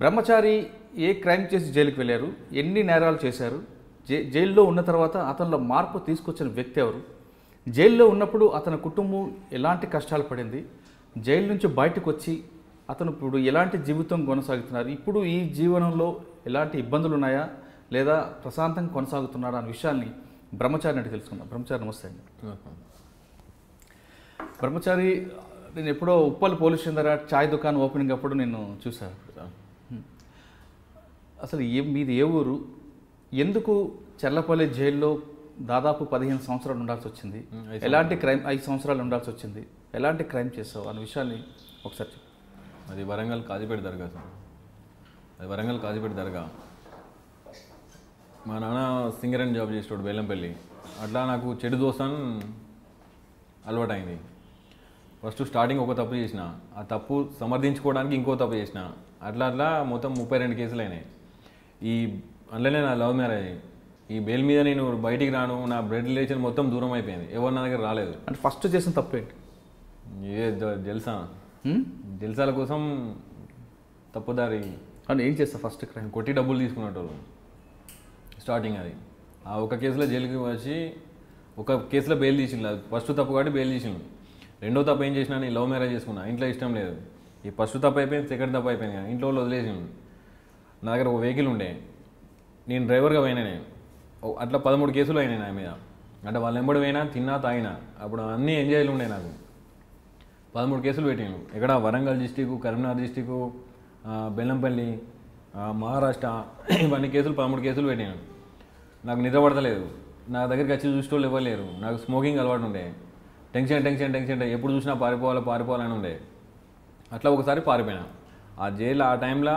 బ్రహ్మచారి ఏ crime చేసి జైలుకి వెళ్ళారు, ఎన్ని నేరాలు చేశారు, జైల్లో ఉన్న తర్వాత అతనిలో మార్పు తీసుకొచ్చిన వ్యక్తి ఎవరు, జైల్లో ఉన్నప్పుడు అతని కుటుంబం ఎలాంటి కష్టాలు పడింది, జైలు నుంచి బయటకు వచ్చి అతను ఇప్పుడు ఎలాంటి జీవితం కొనసాగుతున్నారు, ఇప్పుడు ఈ జీవనంలో ఎలాంటి ఇబ్బందులు ఉన్నాయా లేదా ప్రశాంతంగా కొనసాగుతున్నారా అనే విషయాల్ని బ్రహ్మచారి అంటే తెలుసుకుందాం. బ్రహ్మచారి నమస్తే అండి. బ్రహ్మచారి, నేను ఎప్పుడో ఉప్పల్ పోలీస్ స్టేషన్ దగ్గర చాయ్ దుకాణం ఓపెనింగ్ అప్పుడు నేను చూశాను. అసలు మీది ఏ ఊరు, ఎందుకు చర్లపల్లి జైల్లో దాదాపు 15 సంవత్సరాలు ఉండాల్సి వచ్చింది, ఎలాంటి క్రైమ్ 5 సంవత్సరాలు ఉండాల్సి వచ్చింది, ఎలాంటి క్రైమ్ చేసావు అనే విషయాన్ని ఒకసారి చెప్పు. అది వరంగల్ కాజీపేట దర్గా సార్. అది వరంగల్ కాజీపేట దర్గా. మా నాన్న సింగరేణి జాబ్ చేసేవాడు బెల్లంపల్లి. అట్లా నాకు చెడు దోస్తాను అలవాటైంది. ఫస్ట్ స్టార్టింగ్ ఒక తప్పు చేసిన, ఆ తప్పు సమర్థించుకోవడానికి ఇంకో తప్పు చేసిన, అట్లా అట్లా మొత్తం 32 కేసులు అయినాయి. ఈ అందులోనే నా లవ్ మ్యారేజ్. ఈ బెయిల్ మీద నేను బయటికి రాను, నా బ్లడ్ రిలేషన్ మొత్తం దూరం అయిపోయింది, ఎవరు నా దగ్గర రాలేదు. అంటే ఫస్ట్ చేసిన తప్పు ఏంటి? ఏ జల్సా, జల్సాల కోసం తప్పుదారి అంటే ఏం చేస్తా ఫస్ట్ క్రైమ్? కొట్టి డబ్బులు తీసుకున్నట్టు స్టార్టింగ్. అది ఆ ఒక కేసులో జైలుకి వచ్చి ఒక కేసులో బెయిల్ తీసిండు. ఫస్ట్ తప్పు కాబట్టి బెయిల్ తీసిండు. రెండో తప్పు ఏం చేసినా, నేను లవ్ మ్యారేజ్ చేసుకున్నా, ఇంట్లో ఇష్టం లేదు. ఈ ఫస్ట్ తప్పు అయిపోయింది, సెకండ్ తప్పు అయిపోయింది కానీ ఇంట్లో వాళ్ళు వదిలేసిండు. నా దగ్గర ఒక వెహికల్ ఉండే, నేను డ్రైవర్గా పోయినా. నేను అట్లా 13 కేసులు అయినాయి నా మీద. అంటే వాళ్ళు ఎంబడి పోయినా, తిన్నా, తాగినా. అప్పుడు అన్నీ ఎంజాయ్లు ఉండే నాకు. 13 కేసులు పెట్టాను. ఇక్కడ వరంగల్ డిస్టిక్, కరీంనగర్ డిస్టిక్, బెల్లంపల్లి, మహారాష్ట్ర, ఇవన్నీ కేసులు 13 కేసులు పెట్టాను. నాకు నిద్ర పడతలేదు. నా దగ్గరికి వచ్చి చూసేటోళ్ళు ఇవ్వలేరు. నాకు స్మోకింగ్ అలవాటు ఉండే. టెన్షన్ టెన్షన్ టెన్షన్ ఎప్పుడు చూసినా పారిపోవాలని ఉండే. అట్లా ఒకసారి పారిపోయినా. ఆ జైలు ఆ టైంలో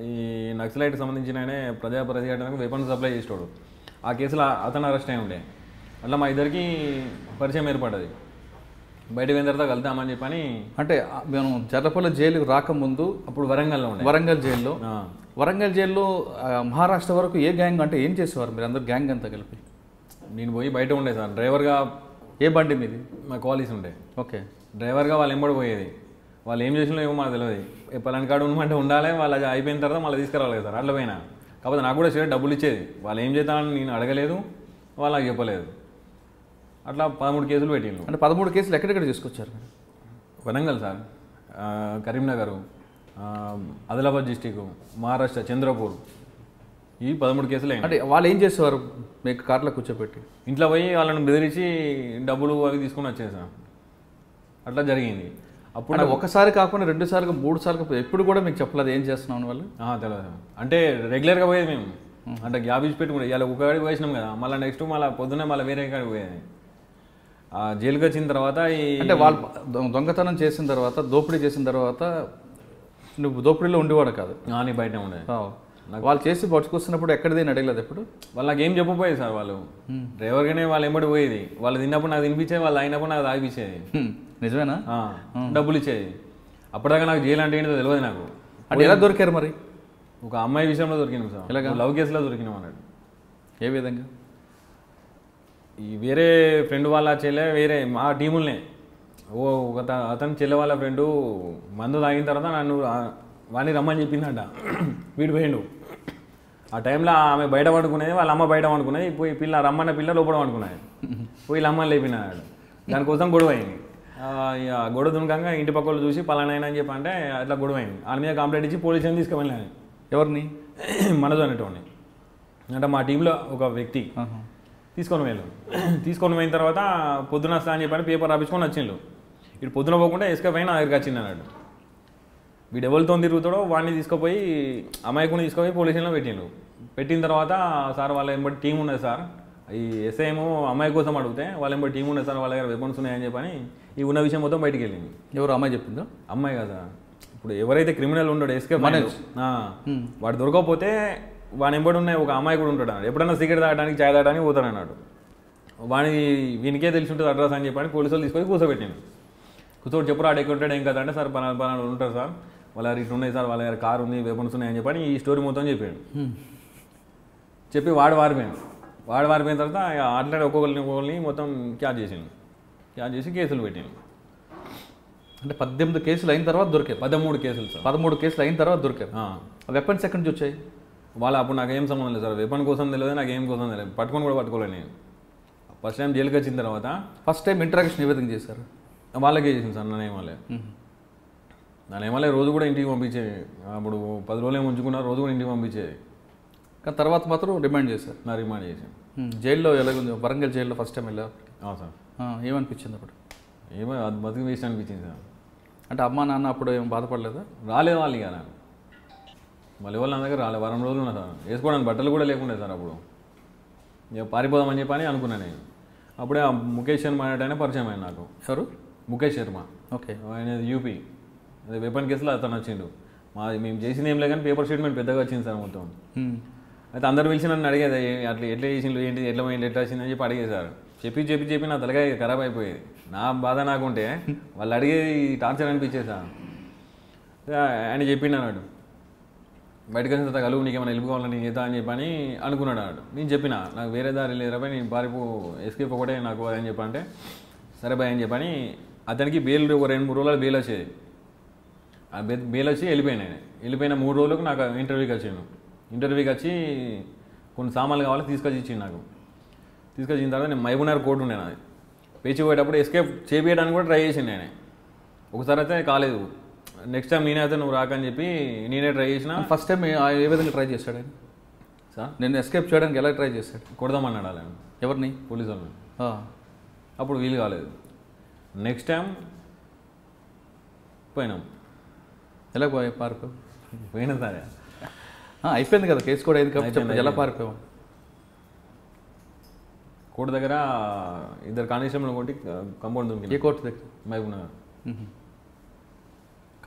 ఈ నక్సలైట్కి సంబంధించిన ప్రజాపరిచయానికి వెపన్స్ సప్లై చేసేవాడు. ఆ కేసులో అతను అరెస్ట్ అయి ఉండే. అట్లా మా ఇద్దరికి పరిచయం ఏర్పడ్డది. బయట పోయిన తర్వాత కలుద్దామని చెప్పని. అంటే మేము చర్లపల్లి జైలుకి రాకముందు అప్పుడు వరంగల్లో ఉండే. వరంగల్ జైల్లో మహారాష్ట్ర వరకు ఏ గ్యాంగ్, అంటే ఏం చేసేవారు మీరు అందరు గ్యాంగ్ అంతా కలిపి? నేను పోయి బయట ఉండే సార్ డ్రైవర్గా. ఏ బండి మీది? మా కాలేజ్ ఉండే. ఓకే. డ్రైవర్గా వాళ్ళు ఎంబడి పోయేది. వాళ్ళు ఏం చేసినా ఏమో మాకు తెలియదు. పలాని కాడు ఉండమంటే ఉండాలి, వాళ్ళు అయిపోయిన తర్వాత మళ్ళీ తీసుకురావాలి సార్. అట్లా పోయినా. కాకపోతే నాకు కూడా సరే డబ్బులు ఇచ్చేది. వాళ్ళు ఏం చేద్దామని నేను అడగలేదు, వాళ్ళు నాకు చెప్పలేదు. అట్లా 13 కేసులు పెట్టిండు. అంటే 13 కేసులు ఎక్కడెక్కడ తీసుకొచ్చారు? వరంగల్ సార్, కరీంనగర్, ఆదిలాబాద్ డిస్టిక్, మహారాష్ట్ర, చంద్రపూర్, ఈ 13 కేసులు అయినాయి. అంటే వాళ్ళు ఏం చేసేవారు? మీకు కార్లో కూర్చోబెట్టి ఇంట్లో పోయి వాళ్ళని బెదిరించి డబ్బులు అవి తీసుకుని వచ్చేసాం. అట్లా జరిగింది. అప్పుడు ఒకసారి కాకుండా 2 సార్లు 3 సార్లు ఎప్పుడు కూడా మీకు చెప్పలేదు ఏం చేస్తున్నాం వాళ్ళు? తెలియదు. అంటే రెగ్యులర్గా పోయేది మేము. అంటే గ్యాప్ ఇచ్చి పెట్టుకుంటే ఇవాళ ఒక కాడికి పోసినాం కదా, మళ్ళీ నెక్స్ట్ మళ్ళీ పొద్దున్నే మళ్ళీ వేరే కాడికి పోయేది. జైలుకి వచ్చిన తర్వాత అంటే వాళ్ళు దొంగతనం చేసిన తర్వాత, దోపిడీ చేసిన తర్వాత నువ్వు దోపిడీలో ఉండేవాడు కాదు? నీ బయట ఉండే. వాళ్ళు చేసి పట్టుకొస్తున్నప్పుడు ఎక్కడిది అడగలేదు ఎప్పుడు? వాళ్ళు నాకు ఏం చెప్పపోయేది సార్. వాళ్ళు డ్రైవర్గానే వాళ్ళు ఎంబడి పోయేది. వాళ్ళు తిన్నప్పుడు నాకు తినిపించేది, వాళ్ళు అయినప్పుడు నాకు తాగిపించేది. నిజమేనా? డబ్బులు ఇచ్చేది. అప్పటిదాకా నాకు జైలు అంటే ఏంటో తెలియదు నాకు. అంటే ఎలా దొరికారు మరి? ఒక అమ్మాయి విషయంలో దొరికినాం సార్. ఎలాగా? లవ్ కేసులో దొరికినాం అన్నాడు. ఏ విధంగా? ఈ వేరే ఫ్రెండ్ వాళ్ళ చెల్లె, వేరే మా టీములనే అతని చెల్లె వాళ్ళ ఫ్రెండు మందు తాగిన తర్వాత నన్ను వాడిని రమ్మని చెప్పిందంట. వీడు పోయిండు. ఆ టైంలో ఆమె బయట పడుకునేది, వాళ్ళ అమ్మ బయట పడుకునేది. పోయి రమ్మన్న పిల్ల లోపల పడుకున్నాయి. పోయి అమ్మని లేపినాడు. దానికోసం గొడవ అయింది. గొడవ దునకంగా ఇంటి పక్క వాళ్ళు చూసి పలానైనా అని చెప్పి అంటే అట్లా గొడవ అయింది. ఆయన మీద కంప్లైంట్ ఇచ్చి పోలీస్ స్టేషన్ తీసుకువెళ్ళాను. ఎవరిని? మనదు అనేటోడిని. అంటే మా టీంలో ఒక వ్యక్తి తీసుకొని పోయిన తర్వాత పొద్దున వస్తా అని చెప్పని పేపర్ రాపించుకొని వచ్చిండు. ఇటు పొద్దున పోకుండా ఎస్కేప్ అయినా దగ్గరికి వచ్చింది అన్నాడు. వీడు ఎవరితో తిరుగుతాడో వాడిని తీసుకుపోయి అమాయకుని తీసుకుపోయి పోలీస్ స్టేషన్లో పెట్టిన తర్వాత, సార్ వాళ్ళ ఎంబడి టీం ఉన్నది సార్, ఈ ఎస్ఐ ఏమో అమ్మాయి కోసం అడిగితే వాళ్ళ ఎంబడి టీం ఉన్నది సార్, వాళ్ళ దగ్గర వెపన్స్ ఉన్నాయని చెప్పని ఈ ఉన్న విషయం మొత్తం బయటికి వెళ్ళింది. ఎవరు అమ్మాయి చెప్పిందో? అమ్మాయి కదా. ఇప్పుడు ఎవరైతే క్రిమినల్ ఉంటాడో ఎస్కేప్ వాడు దొరకకపోతే వాని ఎంబడి ఉన్న ఒక అమ్మాయి కూడా ఉంటాడు అన్నాడు. ఎప్పుడైనా సిగరెట్ తాగడానికి, చాయ్ తాగడానికి పోతాడు అన్నాడు. వీనికే తెలిసి ఉంటుంది అడ్రస్ అని చెప్పని పోలీసు వాళ్ళు తీసుకొని కూర్చోబెట్టిండు. కూర్చోబెట్టి చెప్పు రాడు ఎక్కడ ఉంటాడు ఏం కదా అంటే, సార్ పలానా ఉంటారు సార్, వాళ్ళ ఇటు ఉన్నాయి సార్, వాళ్ళ దగ్గర కారు ఉంది, వెపన్స్ ఉన్నాయని చెప్పని ఈ స్టోరీ మొత్తం చెప్పాడు. చెప్పి వాడు వారిపోయిన తర్వాత అట్లాంటి ఒక్కొక్కరిని మొత్తం క్యాచ్ చేసి కేసులు పెట్టాను. అంటే 18 కేసులు అయిన తర్వాత దొరికారు? 13 కేసులు సార్. 13 కేసులు అయిన తర్వాత దొరికారు. వెపన్స్ ఎక్కడి నుంచి వచ్చాయి? వాళ్ళు అప్పుడు నాకేం సంబంధం లేదు సార్, వెపన్ కోసం తెలియదు, నాకు ఏం కోసం తెలియదు, పట్టుకొని కూడా పట్టుకోలేదు నేను. ఫస్ట్ టైం జైలుకి వచ్చిన తర్వాత ఫస్ట్ టైం ఇంటరాక్షన్ ఏ విధంగా చేశారు? వాళ్ళకే చేసింది సార్, నన్నేమలే రోజు కూడా ఇంటికి పంపించేది. అప్పుడు 10 రోజులు ఏమి ఉంచుకున్నారు, రోజు కూడా ఇంటికి పంపించేది. కానీ తర్వాత మాత్రం రిమాండ్ చేశారు. నా రిమాండ్ చేశాను. జైల్లో ఎలాగుంది? వరంగల్ జైల్లో ఫస్ట్ టైం వెళ్ళారు సార్. ఏమనిపించింది అప్పుడు? ఏమో అది బతికి వేస్ట్ అనిపించింది సార్. అంటే అమ్మా నాన్న అప్పుడు ఏం బాధపడలేదా? రాలేదు వాళ్ళు ఇక నాకు, మళ్ళీ వాళ్ళు నా దగ్గర రాలేదు. వారం రోజులు ఉన్నా సార్, వేసుకోవడానికి బట్టలు కూడా లేకుండే సార్. అప్పుడు ఇక పారిపోదామని చెప్పని అనుకున్నాను నేను. అప్పుడే ఆ ముఖేష్ శర్మ అనేటైనా పరిచయం అయింది నాకు. ఎవరు? ముఖేష్ శర్మ. ఓకే. ఆయన యూపీ, అదే వెపన్ కేసులో అతను వచ్చిండు. మేము చేసింది ఏం లేదు కానీ పేపర్ స్టేట్మెంట్ పెద్దగా వచ్చింది సార్ మొత్తం. అయితే అందరు పిలిచి నన్ను అడిగేది, అట్లా ఎట్లా చేసిండు, ఏంటి, ఎట్లా పోయింది, ఎట్లా వచ్చిందని చెప్పి అడిగేది సార్. చెప్పి నా తలకాయ ఖరాబ్ అయిపోయేది. నా బాధ నాకుంటే వాళ్ళు అడిగేది టార్చర్ అనిపించేది సార్. ఆయన చెప్పిండు అన్నాడు, బయటకు వచ్చిన తర్వాత కలుగు, నీకేమైనా హెల్ప్ కావాలని నేను చేద్దా అని చెప్పని అనుకున్నాడు అన్నాడు. నేను చెప్పిన నాకు వేరే దారి లేదురా భయ్, నేను ఎస్కేప్ ఒకటే నాకు అని చెప్పంటే సరే భయ్ అని చెప్పని అతనికి బెయిల్ ఒక 2-3 రోజులు బెయిల్ వచ్చేది. ఆ బెయిల్ వచ్చి వెళ్ళిపోయిన 3 రోజులకు నాకు ఇంటర్వ్యూకి వచ్చాను. ఇంటర్వ్యూకి వచ్చి కొన్ని సామాన్లు కావాలి తీసుకొచ్చి ఇచ్చింది నాకు. తీసుకొచ్చిన తర్వాత నేను మహబూబ్నగర్ కోర్టు ఉండే నాది. పేచి పోయేటప్పుడు ఎస్కేప్ చేపించడానికి కూడా ట్రై చేసింది నేనే. ఒకసారి అయితే కాలేదు. నెక్స్ట్ టైం నేనే అయితే నువ్వు రాకని చెప్పి నేనే ట్రై చేసిన. ఫస్ట్ టైం ఏ విధంగా ట్రై చేశాడు ఆయన? సార్ నేను ఎస్కేప్ చేయడానికి ఎలా ట్రై చేశాడు? కొడదామన్నాడు అలా. ఎవరిని? పోలీసు వాళ్ళని. అప్పుడు వీలు కాలేదు. నెక్స్ట్ టైం పోయినాం. ఎలా పారిపోయావు? పోయినా సరే అయిపోయింది కదా, కేసు కూడా అయింది కాబట్టి ఎలా పారిపోయావు? కోర్టు దగ్గర 2 కానిస్టేబుల్ కొట్టి కంపౌండ్ దొరికి. ఏ కోర్టు దగ్గర? మహబూబ్నగర్.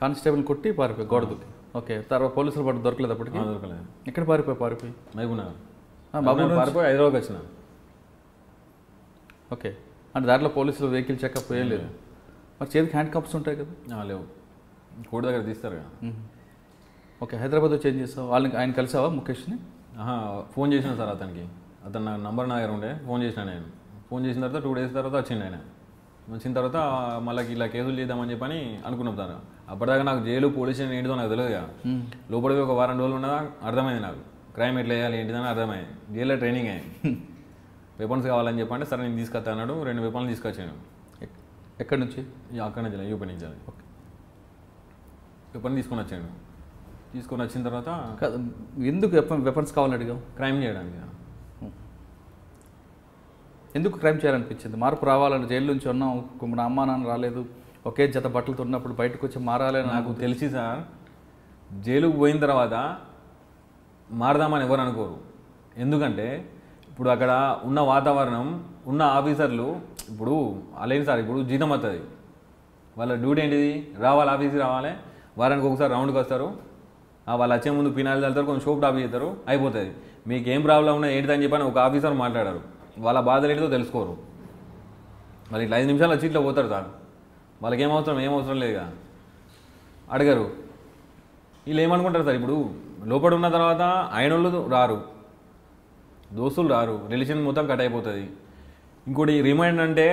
కానిస్టేబుల్ కొట్టి పారిపోయి గోడ దూకి. ఓకే. తర్వాత పోలీసులు పట్టు దొరకలేదు అప్పటికి? దొరకలేదు. ఎక్కడ పారిపోయి? మహబూబ్నగర్ పారిపోయి హైదరాబాద్ వచ్చిన. ఓకే. అంటే దాంట్లో పోలీసులు వెహికల్ చెకప్ ఏం లేదు? మరి చేతికి హ్యాండ్ కప్స్ ఉంటాయి కదా? లేవు, కోర్టు దగ్గర తీస్తారు కదా. ఓకే. హైదరాబాద్ వచ్చి ఏం చేస్తావు? ఆయన కలిసావా ముఖేష్ని? ఫోన్ చేసిన సార్ అతనికి. అతను నా నంబర్ నా దగ్గర ఉండే. ఫోన్ చేసిన నేను. ఫోన్ చేసిన తర్వాత 2 డేస్ తర్వాత వచ్చిండు ఆయన. వచ్చిన తర్వాత మళ్ళీ ఇలా కేసులు చేద్దామని చెప్పని అనుకున్నాం సార్. అప్పటిదాకా నాకు జైలు పోలీస్ స్టేషన్ ఏంటిదో నాకు తెలియదు కదా. లోపలికి ఒక వారం రోజులు ఉన్నదా అర్థమైంది నాకు, క్రైమ్ ఎట్లా వేయాలి ఏంటిదని అర్థమైంది. జైల్లో ట్రైనింగ్ అయ్యింది. వెపన్స్ కావాలని చెప్పంటే సరే నేను తీసుకొస్తా అన్నాడు. 2 వెపన్లు తీసుకొచ్చాను. ఎక్కడి నుంచి? అక్కడి నుంచి యూపీ నుంచి. ఓకే. వెపన్ తీసుకొని వచ్చాను. తీసుకొని వచ్చిన తర్వాత ఎందుకు వెపన్స్ కావాలని అడిగావు? క్రైమ్ చేయడానికి. ఎందుకు క్రైమ్ చేయాలనిపించింది? మార్పు రావాలని జైలు నుంచి ఉన్నాం, నా అమ్మా నాన్న రాలేదు, ఒకే జత బట్టలతో ఉన్నప్పుడు బయటకు వచ్చి మారాలని నాకు తెలిసి సార్. జైలుకు పోయిన తర్వాత మారదామని ఎవరు అనుకోరు. ఎందుకంటే ఇప్పుడు అక్కడ ఉన్న వాతావరణం, ఉన్న ఆఫీసర్లు, ఇప్పుడు అలాగే సార్ ఇప్పుడు జీతం వస్తుంది, వాళ్ళ డ్యూటీ ఏంటిది? రావాలి, ఆఫీస్కి రావాలి, వారానికి ఒకసారి రౌండ్కి వస్తారు, వాళ్ళు వచ్చే ముందు పినాయిలు చల్లుతారు, కొంచెం షోప్ టాప్ చేస్తారు, అయిపోతుంది. మీకు ఏం ప్రాబ్లం ఉన్నా ఏంటిదని చెప్పని ఒక ఆఫీసర్ మాట్లాడారు. వాళ్ళ బాధలు ఏంటిదో తెలుసుకోరు. మరి ఇట్లా 5 నిమిషాలు వచ్చి ఇట్లా పోతారు సార్. వాళ్ళకి ఏం అవసరం లేదుగా, అడగరు. వీళ్ళు ఏమనుకుంటారు సార్, ఇప్పుడు లోపల ఉన్న తర్వాత ఆయన వాళ్ళు రారు, దోస్తులు రారు, రిలేషన్ మొత్తం కట్ అయిపోతుంది. ఇంకోటి రిమైండ్ అంటే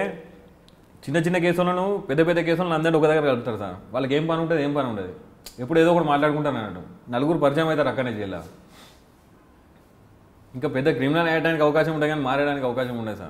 చిన్న కేసులను పెద్ద కేసులను అందరినీ ఒక దగ్గర కలుపుతారు సార్. వాళ్ళకి ఏం పని ఉంటుంది, ఎప్పుడు ఏదో ఒకటి మాట్లాడుకుంటారు అన్నట్టు. 4 పరిచయం అవుతారు అక్కడనే జైల్లో. ఇంకా పెద్ద క్రిమినల్ అయ్యడానికి అవకాశం ఉంటుంది కానీ మారేయడానికి అవకాశం ఉండదు సార్.